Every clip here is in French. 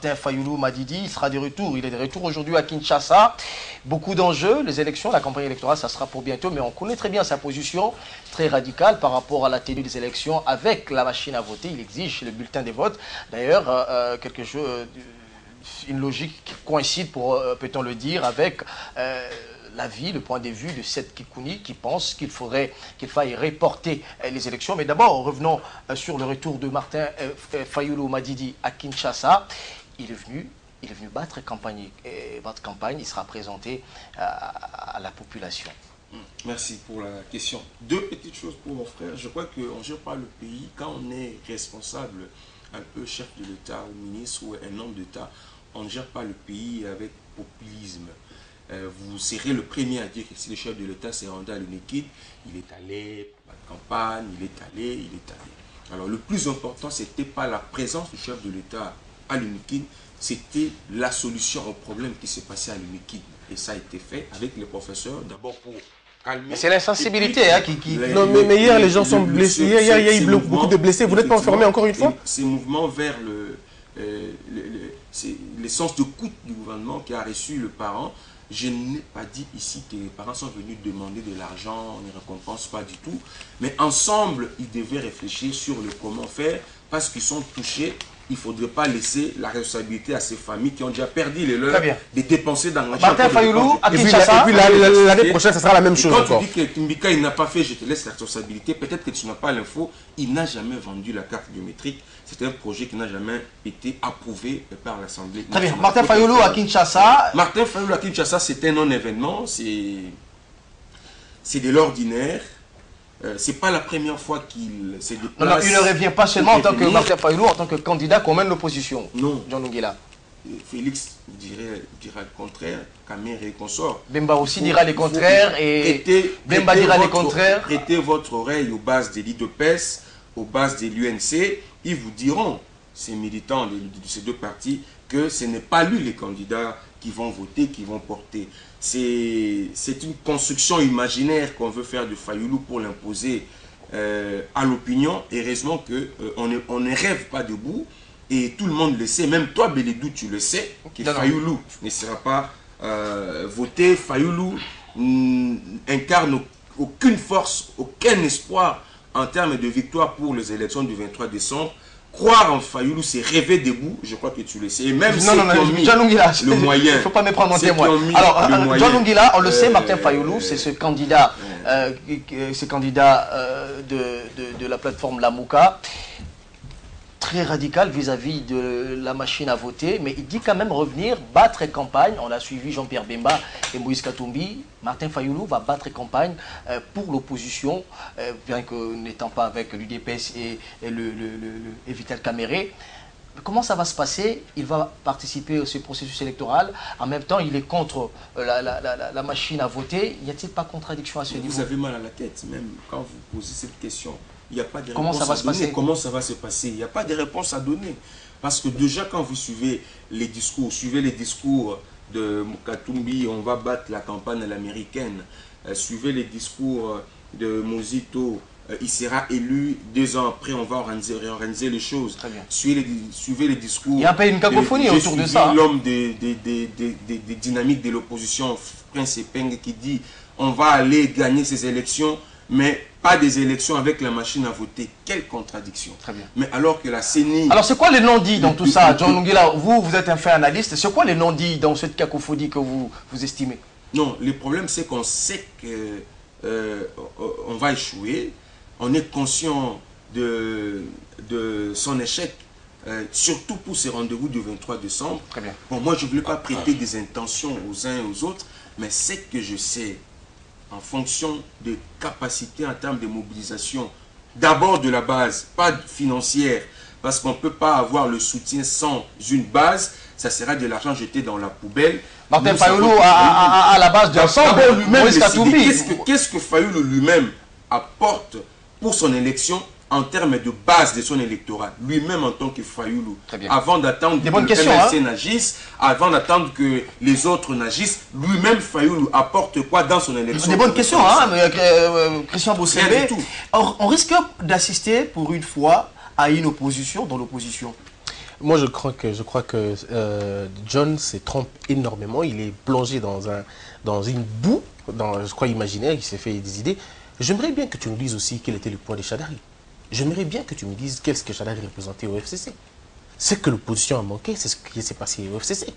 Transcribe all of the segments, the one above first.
Martin Fayoulou Madidi, il sera de retour. Il est de retour aujourd'hui à Kinshasa. Beaucoup d'enjeux, les élections, la campagne électorale, ça sera pour bientôt, mais on connaît très bien sa position très radicale par rapport à la tenue des élections avec la machine à voter. Il exige le bulletin des votes. D'ailleurs, quelque chose, une logique qui coïncide, peut-on le dire, avec l'avis, le point de vue de Seth Kikouni qui pense qu'il faille reporter les élections. Mais d'abord, revenons sur le retour de Martin Fayoulou Madidi à Kinshasa. Il est venu battre campagne. Il sera présenté à la population. Merci pour la question. Deux petites choses pour mon frère. Je crois qu'on ne gère pas le pays quand on est responsable, un peu chef de l'État ou ministre ou un homme d'État. On ne gère pas le pays avec populisme. Vous serez le premier à dire que si le chef de l'État s'est rendu à l'UNIKID, il est allé à la campagne, il est allé. Alors le plus important, ce n'était pas la présence du chef de l'État à l'UNIKID, c'était la solution au problème qui s'est passé à l'UNIKID. Et ça a été fait avec les professeurs, d'abord pour calmer. C'est l'insensibilité qui... Non, mais hier, les gens sont blessés. Hier, il y a eu beaucoup de blessés. Vous n'êtes pas enfermés encore une fois? Ces mouvements vers l'essence de coût du gouvernement qui a reçu le parent. Je n'ai pas dit ici que les parents sont venus demander de l'argent, on ne récompense pas du tout. Mais ensemble, ils devaient réfléchir sur le comment faire parce qu'ils sont touchés. Il ne faudrait pas laisser la responsabilité à ces familles qui ont déjà perdu les leurs de dépenser dans l'argent. Martin Fayoulou, à Kinshasa. Et puis l'année prochaine, ça sera la même chose. Quand tu dis que Kimbika, il n'a pas fait, je te laisse la responsabilité. Peut-être que tu n'as pas l'info. Il n'a jamais vendu la carte biométrique. C'est un projet qui n'a jamais été approuvé par l'Assemblée nationale. Très bien. Martin Fayoulou à Kinshasa. Martin Fayoulou à Kinshasa, c'est un non-événement. C'est de l'ordinaire. C'est pas la première fois qu'il se déplace. Non, il ne revient pas seulement en tant que Martin Fayoulou, en tant que candidat qu'on mène l'opposition. Non. John Lungila. Félix dira le contraire, Kamere et consorts. Bemba aussi dira le contraire et Bemba dira le contraire. Prêtez votre oreille aux bases des l'IDPES, aux bases de l'UNC. Ils vous diront, ces militants de ces deux partis, que ce n'est pas lui les candidats qui vont voter, qui vont porter. C'est une construction imaginaire qu'on veut faire de Fayoulou pour l'imposer à l'opinion. Heureusement qu'on ne rêve pas debout et tout le monde le sait. Même toi, Bélédou, tu le sais, que Fayoulou ne sera pas voté. Fayoulou incarne aucune force, aucun espoir en termes de victoire pour les élections du 23 décembre. Croire en Fayoulou, c'est rêver debout, je crois que tu le sais. Et même John Lungila, le moyen. Il ne faut pas me prendre en témoin. Alors, John Lungila, on le sait, Martin Fayoulou, c'est ce candidat, de la plateforme Lamouka, très radical vis-à-vis de la machine à voter, mais il dit quand même revenir, battre campagne. On a suivi Jean-Pierre Bemba et Moïse Katumbi. Martin Fayoulou va battre campagne pour l'opposition, bien que n'étant pas avec l'UDPS et Vital Kamere. Comment ça va se passer? Il va participer à ce processus électoral. En même temps, il est contre la machine à voter. Y a-t-il pas contradiction à ce niveau? Vous avez mal à la tête, même quand vous posez cette question. Il n'y a pas de Comment réponse ça va à se donner. passer? Comment ça va se passer? Il n'y a pas de réponse à donner. Parce que déjà, quand vous suivez les discours de Katumbi, on va battre la campagne à l'américaine. Suivez les discours de Mozito, il sera élu 2 ans après, on va réorganiser les choses. Très bien. Suivez les discours. Il y a un peu une cacophonie autour de ça. L'homme des dynamiques de l'opposition, Prince Epeng, qui dit on va aller gagner ces élections, mais pas des élections avec la machine à voter. Quelle contradiction. Très bien. Mais alors que la CENI... Alors c'est quoi les non-dits dans tout ça, John Lungila? Vous êtes un fait analyste. C'est quoi les non-dits dans cette cacophonie que vous estimez? Non, le problème c'est qu'on sait qu'on va échouer. On est conscient de son échec, surtout pour ces rendez-vous du 23 décembre. Très bien. Bon, moi, je ne voulais pas prêter des intentions aux uns et aux autres, mais c'est que je sais, en fonction de capacités en termes de mobilisation, d'abord de la base, pas financière, parce qu'on ne peut pas avoir le soutien sans une base, ça sera de l'argent jeté dans la poubelle. Martin Fayoulou à la base de Moïse Katumbi. Qu'est-ce que Fayoulou lui-même apporte pour son élection en termes de base de son électorat, lui-même en tant que Fayoulou, avant d'attendre que le MLC n'agisse, avant d'attendre que les autres n'agissent, lui-même Fayoulou apporte quoi dans son élection? Des bonnes questions, hein, Christian Bosselé. On risque d'assister pour une fois à une opposition dans l'opposition. Moi, je crois que John se trompe énormément. Il est plongé dans une boue, je crois, imaginaire. Il s'est fait des idées. J'aimerais bien que tu me dises aussi quel était le poids de Chadari. J'aimerais bien que tu me dises qu'est-ce que Chadari représentait au FCC. Ce que l'opposition a manqué, c'est ce qui s'est passé au FCC.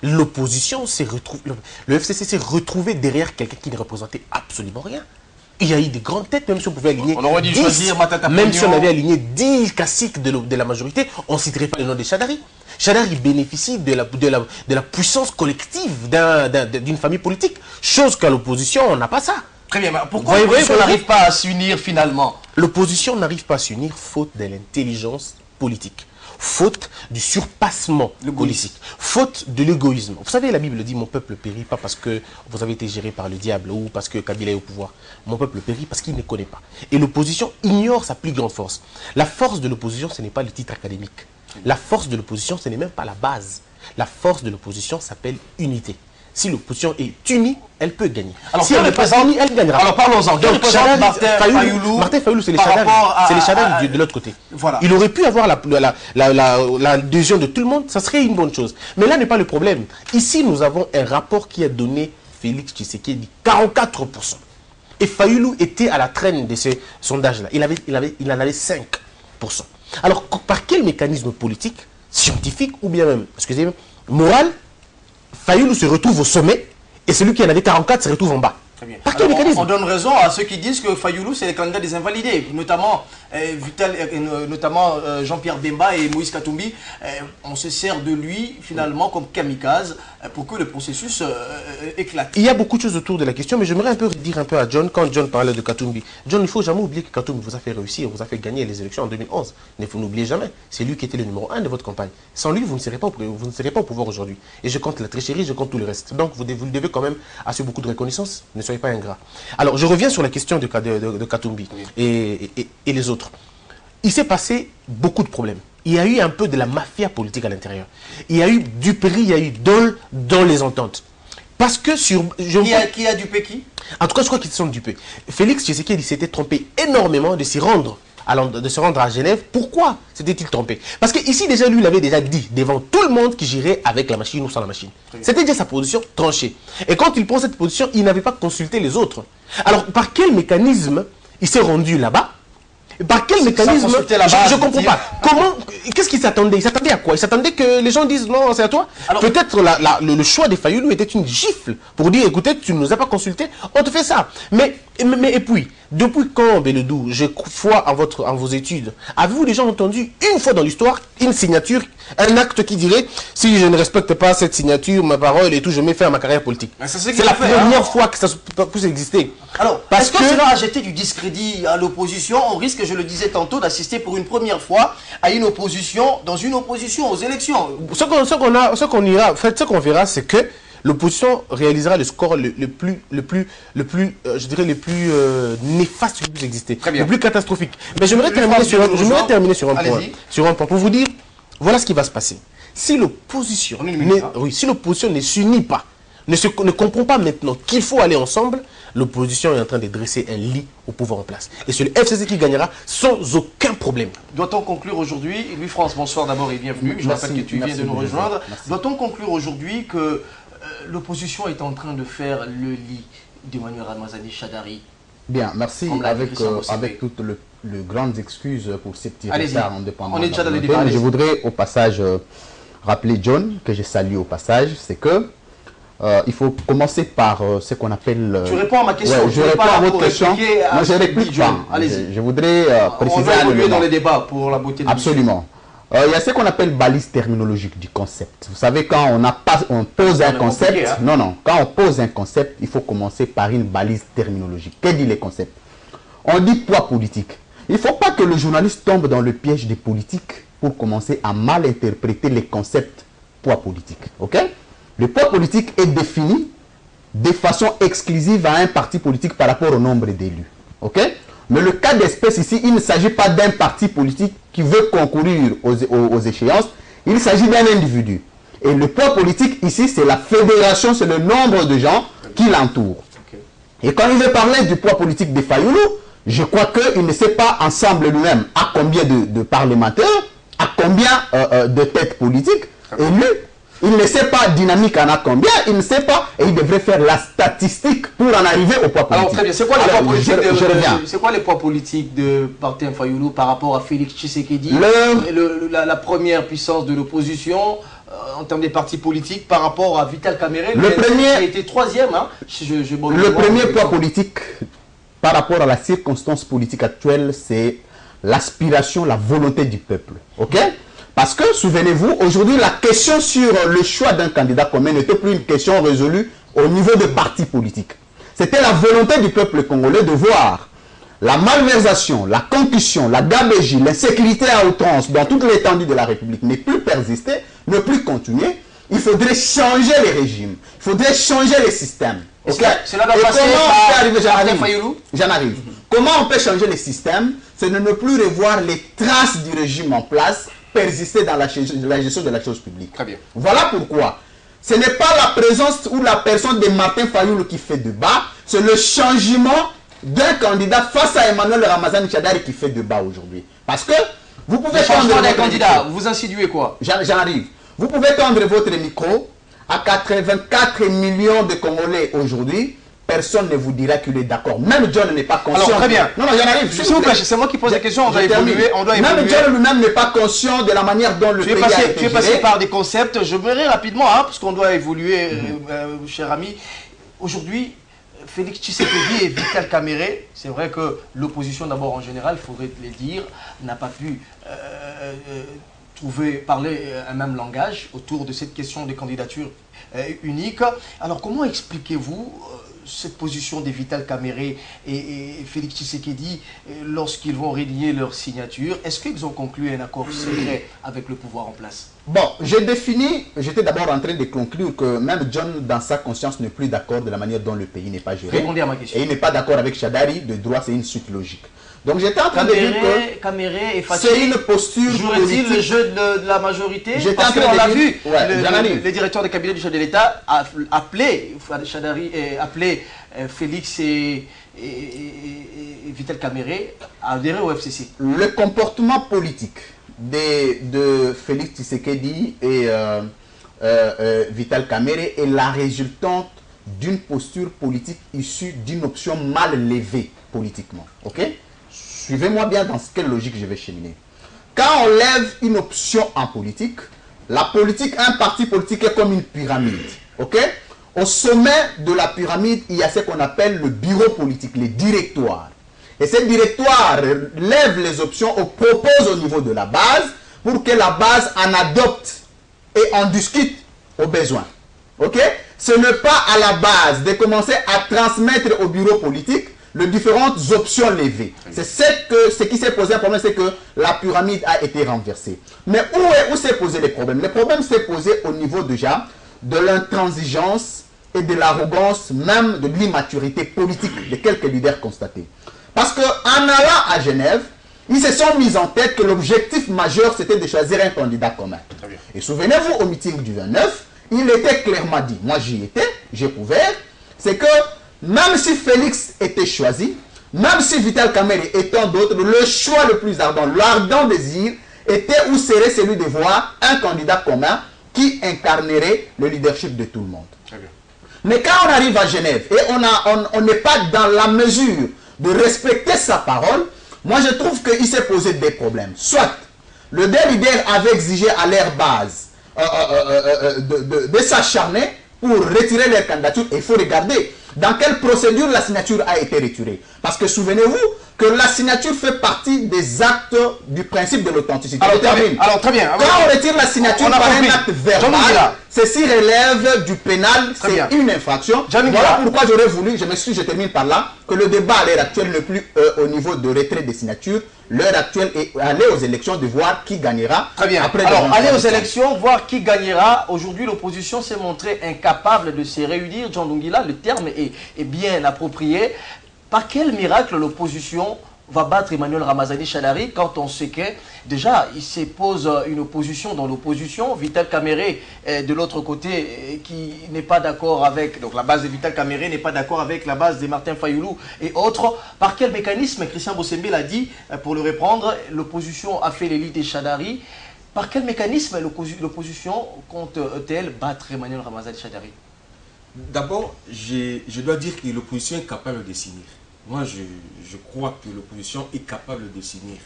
L'opposition s'est retrouvée, le FCC s'est retrouvé derrière quelqu'un qui ne représentait absolument rien. Il y a eu des grandes têtes, même si on pouvait aligner. On aurait dû choisir Matata Pognon. Même si on avait aligné 10 caciques de la majorité, on ne citerait pas le nom de Chadari. Chadari bénéficie de la puissance collective d'une famille politique. Chose qu'à l'opposition, on n'a pas ça. Très bien, mais pourquoi l'opposition n'arrive pas à s'unir finalement? L'opposition n'arrive pas à s'unir faute de l'intelligence politique. Faute du surpassement politique, faute de l'égoïsme. Vous savez, la Bible dit « Mon peuple périt pas parce que vous avez été géré par le diable ou parce que Kabila est au pouvoir. Mon peuple périt parce qu'il ne connaît pas. » Et l'opposition ignore sa plus grande force. La force de l'opposition, ce n'est pas le titre académique. La force de l'opposition, ce n'est même pas la base. La force de l'opposition s'appelle unité. Si l'opposition est unie, elle peut gagner. Alors, si elle n'est pas unie, elle gagnera. Alors parlons-en. Donc, Martin Fayoulou, c'est les Chadari de l'autre côté. Voilà. Il aurait pu avoir l'adhésion de tout le monde, ça serait une bonne chose. Mais là n'est pas le problème. Ici, nous avons un rapport qui a donné Félix Tshisekedi 44%. Et Fayoulou était à la traîne de ce sondage-là. Il en avait 5%. Alors, par quel mécanisme politique, scientifique ou bien même, excusez-moi, moral, Fayoulou se retrouve au sommet et celui qui en avait 44 se retrouve en bas. Très bien. Alors, on donne raison à ceux qui disent que Fayoulou c'est le candidat des invalidés, notamment Jean-Pierre Bemba et Moïse Katumbi. On se sert de lui finalement comme kamikaze pour que le processus éclate. Il y a beaucoup de choses autour de la question, mais j'aimerais dire un peu à John, quand John parlait de Katumbi. John, il ne faut jamais oublier que Katumbi vous a fait réussir, vous a fait gagner les élections en 2011. Il ne faut n'oublier jamais. C'est lui qui était le numéro 1 de votre campagne. Sans lui, vous ne serez pas au pouvoir aujourd'hui. Et je compte la tricherie, je compte tout le reste. Donc vous le devez quand même assez beaucoup de reconnaissance. Ne soyez pas ingrat. Alors, je reviens sur la question de Katumbi et les autres. Il s'est passé beaucoup de problèmes. Il y a eu un peu de la mafia politique à l'intérieur. Il y a eu Dupéry, il y a eu Dole dans les ententes. Parce que sur... Qui a dupé qui? En tout cas, je crois qu'ils se sont dupés. Félix Tshisekedi s'était trompé énormément de se rendre à Genève. Pourquoi s'était-il trompé? Parce qu'ici, déjà, lui, il avait déjà dit devant tout le monde qu'il gérait avec la machine ou sans la machine. C'était déjà sa position tranchée. Et quand il prend cette position, il n'avait pas consulté les autres. Alors, par quel mécanisme il s'est rendu là-bas? Par quel mécanisme? Je ne comprends pas. Comment? Qu'est-ce qu'il s'attendait? Il s'attendait à quoi? Il s'attendait que les gens disent non, c'est à toi. Peut-être le choix de Fayoulou était une gifle pour dire écoutez, tu ne nous as pas consulté, on te fait ça. Mais et puis, depuis quand, Beledou, je crois en vos études, avez-vous déjà entendu une fois dans l'histoire une signature, un acte qui dirait si je ne respecte pas cette signature, ma parole et tout, je mets fin à ma carrière politique? C'est la première fois que ça puisse exister. Alors, parce que cela a jeté du discrédit à l'opposition, on risque, je le disais tantôt, d'assister pour une première fois à une opposition, dans une opposition aux élections. Ce qu'on verra, c'est que l'opposition réalisera le score le plus néfaste qui puisse exister, le plus catastrophique. Mais j'aimerais terminer sur un point pour vous dire, voilà ce qui va se passer. Si l'opposition ne s'unit pas, ne comprend pas maintenant qu'il faut aller ensemble, l'opposition est en train de dresser un lit au pouvoir en place. Et c'est le FCC qui gagnera sans aucun problème. Doit-on conclure aujourd'hui, Louis-France, bonsoir d'abord et bienvenue. Je rappelle que tu viens de nous rejoindre. Doit-on conclure aujourd'hui que l'opposition est en train de faire le lit d'Emmanuel Ramazani Chadari? Bien, merci. Avec toutes les grandes excuses pour ces petits retards indépendants. On est déjà dans les débats. Je voudrais au passage rappeler John, que je salue au passage, c'est que il faut commencer par ce qu'on appelle... Tu réponds à ma question. Je réponds à votre question. Moi, je ne réplique pas. Je voudrais préciser... On va évoluer dans les débats pour la beauté de Absolument. Il y a ce qu'on appelle balise terminologique du concept. Vous savez, quand on pose un concept... Quand on pose un concept, il faut commencer par une balise terminologique. Que dit les concepts? On dit poids politique. Il ne faut pas que le journaliste tombe dans le piège des politiques pour commencer à mal interpréter les concepts poids politique. Ok? Le poids politique est défini de façon exclusive à un parti politique par rapport au nombre d'élus. Ok? Mais le cas d'espèce ici, il ne s'agit pas d'un parti politique qui veut concourir aux échéances. Il s'agit d'un individu. Et le poids politique ici, c'est la fédération, c'est le nombre de gens qui l'entourent. Et quand il veut parler du poids politique de Fayoulou, je crois qu'il ne sait pas ensemble lui-même à combien de parlementaires a combien de têtes politiques élues. Il ne sait pas dynamique en a combien, il ne sait pas, et il devrait faire la statistique pour en arriver au poids politique. Alors très bien, c'est quoi les poids politiques c'est quoi les poids politiques de Martin Fayulu par rapport à Félix Tshisekedi, la première puissance de l'opposition en termes des partis politiques par rapport à Vital Kamerhe, qui a été troisième. Hein, le premier poids politique par rapport à la circonstance politique actuelle, c'est l'aspiration, la volonté du peuple. Ok? Parce que, souvenez-vous, aujourd'hui, la question sur le choix d'un candidat commun n'était plus une question résolue au niveau de partis politiques. C'était la volonté du peuple congolais de voir la malversation, la concussion, la gabégie, l'insécurité à outrance dans toute l'étendue de la République ne plus persister, ne plus continuer. Il faudrait changer les régimes, il faudrait changer les systèmes. Okay? Cela doit passer par J'en arrive. Comment on peut changer les systèmes? C'est de ne plus revoir les traces du régime en place persister dans la gestion de la chose publique. Très bien. Voilà pourquoi. Ce n'est pas la présence ou la personne de Martin Fayulu qui fait débat, c'est le changement d'un candidat face à Emmanuel Ramazani Shadari qui fait débat aujourd'hui. Parce que vous pouvez tendre des candidats, vous insinuez quoi? J'en arrive. Vous pouvez tendre votre micro à 84 millions de Congolais aujourd'hui. Personne ne vous dira qu'il est d'accord. Même John n'est pas conscient. Alors, très bien. Non, j'en arrive. S'il vous plaît, c'est moi qui pose la question. On doit évoluer. Même John lui-même n'est pas conscient de la manière dont le pays a été Tu es passé par des concepts. Je verrai rapidement, hein, parce qu'on doit évoluer, cher ami. Aujourd'hui, Félix Tshisekedi et Vital Kamerhe, c'est vrai que l'opposition, d'abord en général, il faudrait le dire, n'a pas pu parler un même langage autour de cette question des candidatures uniques. Alors, comment expliquez-vous cette position des Vital Kamerhe et Félix Tshisekedi lorsqu'ils vont relier leur signature? Est-ce qu'ils ont conclu un accord secret avec le pouvoir en place? Bon, j'étais d'abord en train de conclure que même John, dans sa conscience, n'est plus d'accord de la manière dont le pays n'est pas géré. Répondez à ma question. Et il n'est pas d'accord avec Shadari, de droit, c'est une suite logique. Donc j'étais en train de dire que c'est une posture jouerait-il le jeu de la majorité? Parce qu'on l'a vu, le directeur de cabinet du chef de l'État a appelé Félix et Vital Kamerhe à adhérer au FCC. Le comportement politique de Félix Tshisekedi et Vital Kamerhe est la résultante d'une posture politique issue d'une option mal levée politiquement. Ok? Suivez-moi bien dans quelle logique je vais cheminer. Quand on lève une option en politique, la politique, un parti politique est comme une pyramide. Ok? Au sommet de la pyramide, il y a ce qu'on appelle le bureau politique, les directoires. Et ces directoires lèvent les options, on propose au niveau de la base pour que la base en adopte et en discute au besoin. Ok? Ce n'est pas à la base de commencer à transmettre au bureau politique les différentes options levées. C'est ce qui s'est posé un problème, c'est que la pyramide a été renversée. Mais où s'est posé les problèmes? Les problèmes s'est posé au niveau déjà de l'intransigeance et de l'arrogance, même de l'immaturité politique de quelques leaders constatés. Parce qu'en allant à Genève, ils se sont mis en tête que l'objectif majeur, c'était de choisir un candidat commun. Et souvenez-vous, au meeting du 29, il était clairement dit, moi j'y étais, j'ai couvert, c'est que même si Félix était choisi, même si Vital Kamerhe et tant d'autres, le choix le plus ardent, l'ardent désir, était ou serait celui de voir un candidat commun qui incarnerait le leadership de tout le monde. Mais quand on arrive à Genève et on n'est pas dans la mesure de respecter sa parole, moi je trouve qu'il s'est posé des problèmes. Soit le deux leaders avaient exigé à leur base de s'acharner pour retirer leur candidature. Et il faut regarder dans quelle procédure la signature a été retirée. Parce que souvenez-vous que la signature fait partie des actes du principe de l'authenticité. Alors très bien. Quand on retire la signature par un acte verbal, ceci relève du pénal, c'est une infraction. Voilà pourquoi j'aurais voulu, je m'excuse, je termine par là, que le débat à l'heure actuelle n'est plus au niveau de retrait des signatures. L'heure actuelle est aller aux élections, de voir qui gagnera. Très bien. Alors, aller aux élections, voir qui gagnera. Aujourd'hui, l'opposition s'est montrée incapable de se réunir. John Lungila, le terme est bien approprié. Par quel miracle l'opposition va battre Emmanuel Ramazani Shadari quand on sait que déjà il se pose une opposition dans l'opposition, Vital Kamerhe de l'autre côté qui n'est pas d'accord avec, donc la base de Vital Kamerhe n'est pas d'accord avec la base de Martin Fayulu et autres. Par quel mécanisme, Christian Bossembe l'a dit, pour le reprendre, l'opposition a fait l'élite des Shadari. Par quel mécanisme l'opposition compte-t-elle battre Emmanuel Ramazani Shadari? D'abord, je dois dire que l'opposition est capable de s'unir. Moi, je crois que l'opposition est capable de s'unir.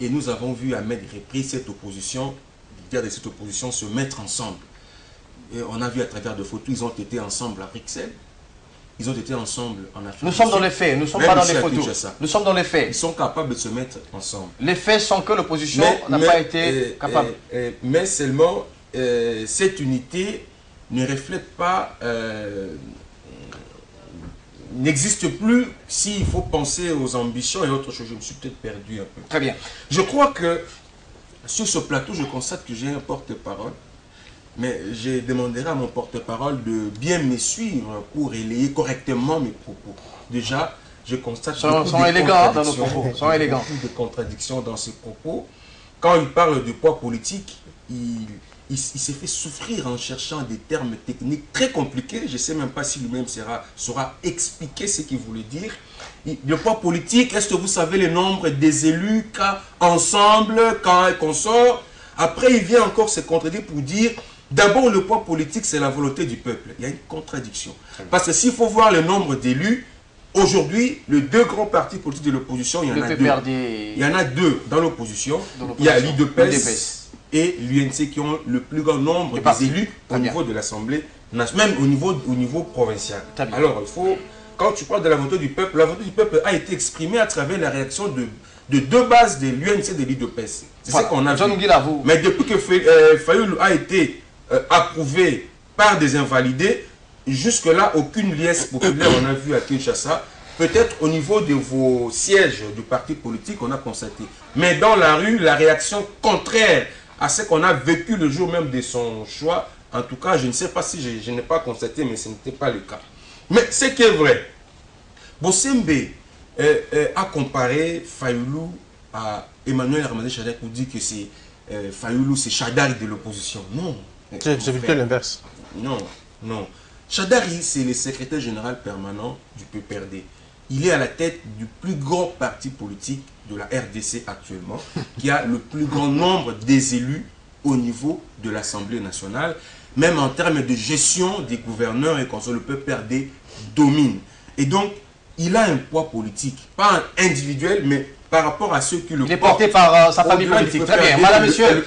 Et nous avons vu à maintes reprises cette opposition, les leaders de cette opposition se mettre ensemble. Et on a vu à travers de photos, ils ont été ensemble à Bruxelles. Ils ont été ensemble en Afrique. Nous sommes dans les faits, nous ne sommes pas dans les photos. Nous sommes dans les faits. Ils sont capables de se mettre ensemble. Les faits sont que l'opposition n'a pas été capable. Mais seulement, cette unité ne reflète pas, n'existe plus s'il faut penser aux ambitions et autres choses. Je me suis peut-être perdu un peu. Très bien. Je crois que sur ce plateau, je constate que j'ai un porte-parole. Mais je demanderai à mon porte-parole de bien me suivre pour relayer correctement mes propos. Déjà, je constate sont élégants dans nos propos. Sont élégants. Beaucoup de contradictions dans ses propos. Quand il parle de poids politique, il s'est fait souffrir en cherchant des termes techniques très compliqués. Je ne sais même pas si lui-même saura expliquer ce qu'il voulait dire. Le poids politique, est-ce que vous savez le nombre des élus ensemble, quand qu'on sort? Après, il vient encore se contredire pour dire... D'abord, le poids politique, c'est la volonté du peuple. Il y a une contradiction. Parce que s'il faut voir le nombre d'élus, aujourd'hui, les deux grands partis politiques de l'opposition, il y en a deux. Il y en a deux dans l'opposition. Il y a l'IDPS et l'UNC qui ont le plus grand nombre d'élus au niveau de l'Assemblée nationale, même au niveau provincial. Alors, il faut, quand tu parles de la volonté du peuple, la volonté du peuple a été exprimée à travers la réaction de deux bases de l'UNC et de l'IDPS. C'est ce qu'on a vu. Mais depuis que Fayoulou a été approuvé par des invalidés, jusque-là, aucune liesse populaire on a vu à Kinshasa. Peut-être au niveau de vos sièges du parti politique, on a constaté. Mais dans la rue, la réaction contraire à ce qu'on a vécu le jour même de son choix, en tout cas, je ne sais pas si je n'ai pas constaté, mais ce n'était pas le cas. Mais ce qui est vrai, Bossembe a comparé Fayoulou à Emmanuel Ramazani Shadari pour dire que c'est Fayoulou, c'est Shadari de l'opposition. Non. C'est plutôt l'inverse. Non, non. Shadari, c'est le secrétaire général permanent du PPRD. Il est à la tête du plus grand parti politique de la RDC actuellement, qui a le plus grand nombre des élus au niveau de l'Assemblée nationale. Même en termes de gestion des gouverneurs et consorts, le PPRD domine. Et donc, il a un poids politique, pas individuel, mais par rapport à ceux qui le portent. Il est porté par sa famille politique. Très bien. Madame, monsieur.